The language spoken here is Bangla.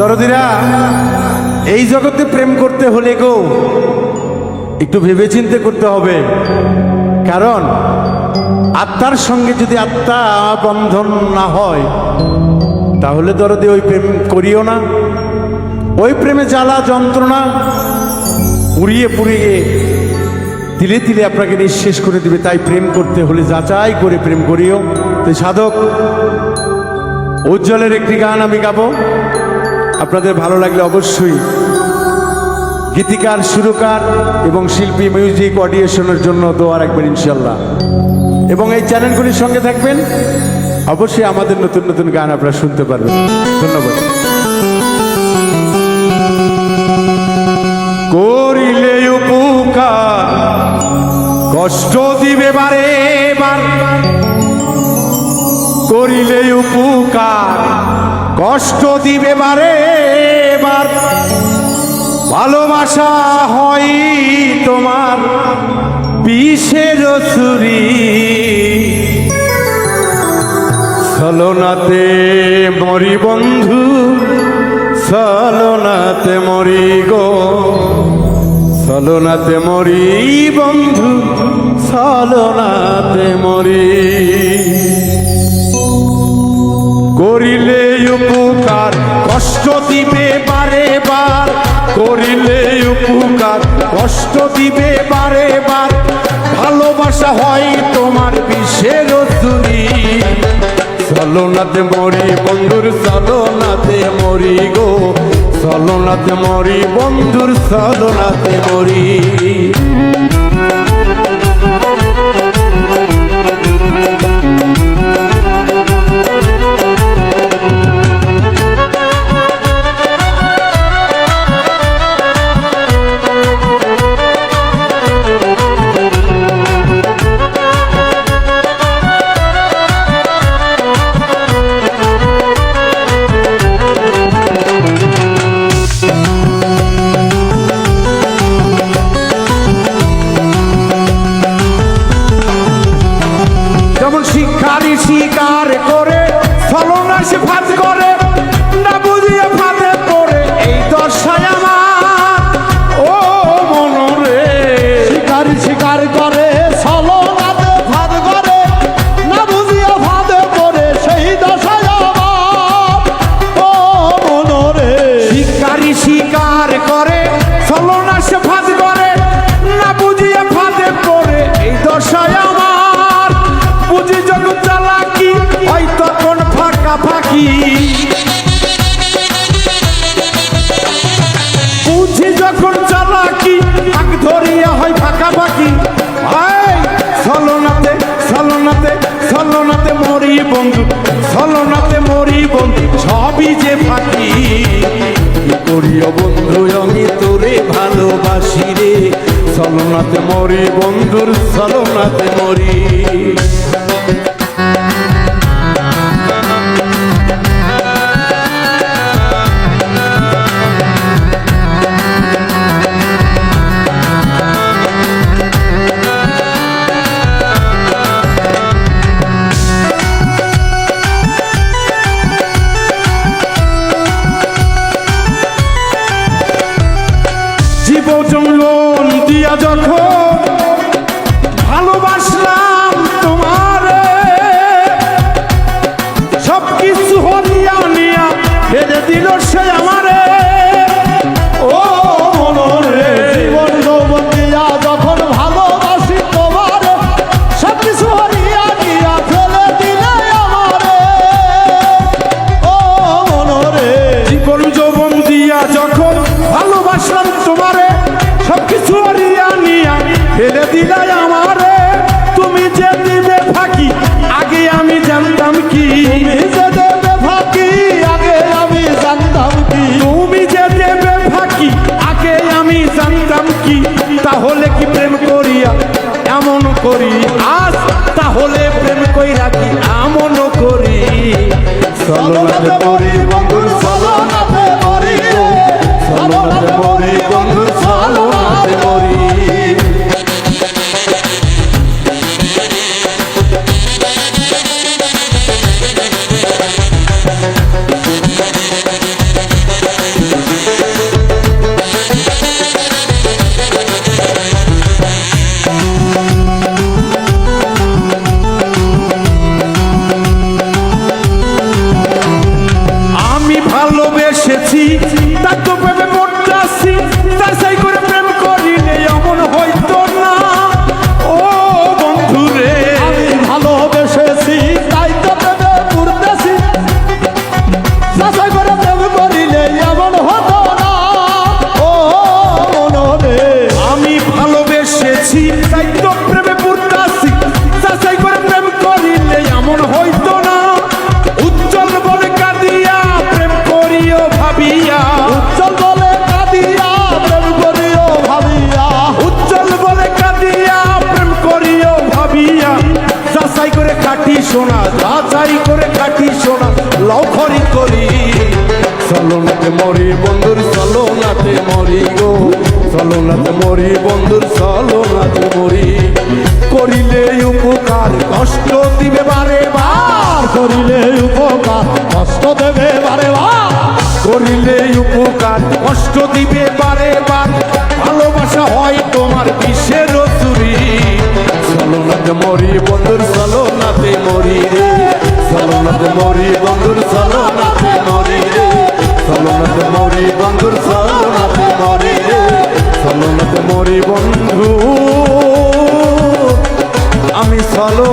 দরদিরা, এই জগতে প্রেম করতে হলে গো একটু ভেবেচিন্তে করতে হবে। কারণ আত্মার সঙ্গে যদি আত্মা বন্ধন না হয় তাহলে দরদি ওই প্রেম করিও না। ওই প্রেমে জ্বালা যন্ত্রণা পুড়িয়ে পুড়িয়ে তিলে তিলে আপনাকে নিঃশেষ করে দিবে। তাই প্রেম করতে হলে যাচাই করে প্রেম করিও। তো সাধক উজ্জ্বলের একটি গান আমি গাবো, আপনাদের ভালো লাগলে অবশ্যই গীতিকার, সুরকার এবং শিল্পী মিউজিক অডিয়েশনের জন্য দোয়া রাখবেন ইনশাল্লাহ। এবং এই চ্যানেলগুলির সঙ্গে থাকবেন, অবশ্যই আমাদের নতুন নতুন গান আপনারা শুনতে পারবেন। ধন্যবাদ। করিলে উপকার কষ্ট দিবে বারে বার, করিলে উপকার কষ্ট দিবে বারে বার, ভালোবাসা হয় তোমার বিষের ছুরি, ছলনাতে মরি বন্ধু, ছলনাতে মরি গো, ছলনাতে মরি বন্ধু, ছলনাতে মরি। করিলে উপকার কষ্ট দিবে বারে বার, করিলে উপকার কষ্ট দিবে বারে বার, ভালোবাসা হয় তোমার বিষের ছুরি, ছলনাতে মরি বন্ধুর, ছলনাতে মরি গো, ছলনাতে মরি বন্ধুর, ছলনাতে মরি। শিকার করে ছলনাশ ফাঁদ করে, না বুঝিয়ে ফাঁদে পড়ে এই দশায় আমার ও মনরে। শিকার শিকার করে ছলনাতে ফাঁদ করে, না বুঝিয়ে ফাঁদে পড়ে সেই দশায় আমার ও মনরে। শিকারি শিকার করে ছলনাশ ফাঁদ করে, না বুঝিয়ে ফাঁদে পড়ে এই দশায় আমার, বুঝি যখন চালাকি হয় তখন ফাঁকা ফাঁকি, বুঝি যখন চালাকি ফাঁক ধরিয়া হয় ফাঁকা ফাঁকি। ছলনাতে ছলনাতে ছলনাতে মরি বন্ধু, ছলনাতে মরি বন্ধু, সবই যে ফাঁকি। করিও বন্ধু আমি তোরে ভালোবাসি রে, ছলনাতে মরি বন্ধুর, ছলনাতে মরি। জীবন দিয়া যখন ভালোবাসলাম তোমারে, সব কিছু হরিয়া নিয়া ফেলে দিল সে আমারে ও মনরে। জীবন যৌবন দিয়া যখন ভালোবাসি তোমারে, সব কিছু হরিয়া নিয়া ফেলে দিলে আমারে ও মনরে। জীবন যৌবন দিয়া যখন ভালোবাসলাম তোমারে, সবকিছু হারিয়া নিয়া ফেলে দিলাই আমারে, তুমি যে দিবে ফাঁকি আগে আমি জানতাম কি, তুমি যে দেবে ফাঁকি আগে আমি জানতাম কি, তুমি যে দেবে ফাঁকি আগে আমি জানতাম কি। তাহলে কি প্রেম করিয়া এমন করি আজ, তাহলে প্রেম কইরা কি এমন করি, ছলনাতে মরি বন্ধু, ছলনাতে ভালোবেসেছি তাই তো প্রেমে পড়তাছি, যাচাই করে প্রেম করিলে এমন হইতো না। ও বন্ধু রে, আমি ভালোবেসেছি তাই তো প্রেমে পড়তেছি, যাচাই করে প্রেম করিলে এমন হতো না। ও মনরে, আমি ভালোবেসেছি তাই তো প্রেমে পড়তাছি, যাচাই করে প্রেম করিলে এমন হইতো না। উজ্জ্বল বলে কাঁদিয়া প্রেম করিও ভাবিয়া, উজ্জ্বল বলে কাঁদিয়া প্রেম করিও ভাবিয়া, উজ্জ্বল বলে কাঁদিয়া প্রেম করিও ভাবিয়া, যাচাই করে কাটি সোনা, যাচাই করে কাটি সোনা, লখরি করি। চলো নাতে মরি বন্ধুর, চলো নাতে মরি গো, চলো নাতে মরি বন্ধুর, চলো নাতে মরি। করিলে উপকার কষ্ট দিবে বারে বার, করিলে উপকার কষ্ট দেবে বারে বার, করিলে উপকার কষ্ট দিবে বারে বার। ভালোবাসা হয় তোমার কিসের চুরি। চলো নাতে মরি বন্ধুর, চলো নাতে মরি রে, চলো নাতে মরি বন্ধুর, চলো নাতে মরি রে, চলো নাতে মরি বন্ধুর, চলো নাতে মরি রে, চলো নাতে মরি বন্ধু, আমি চলো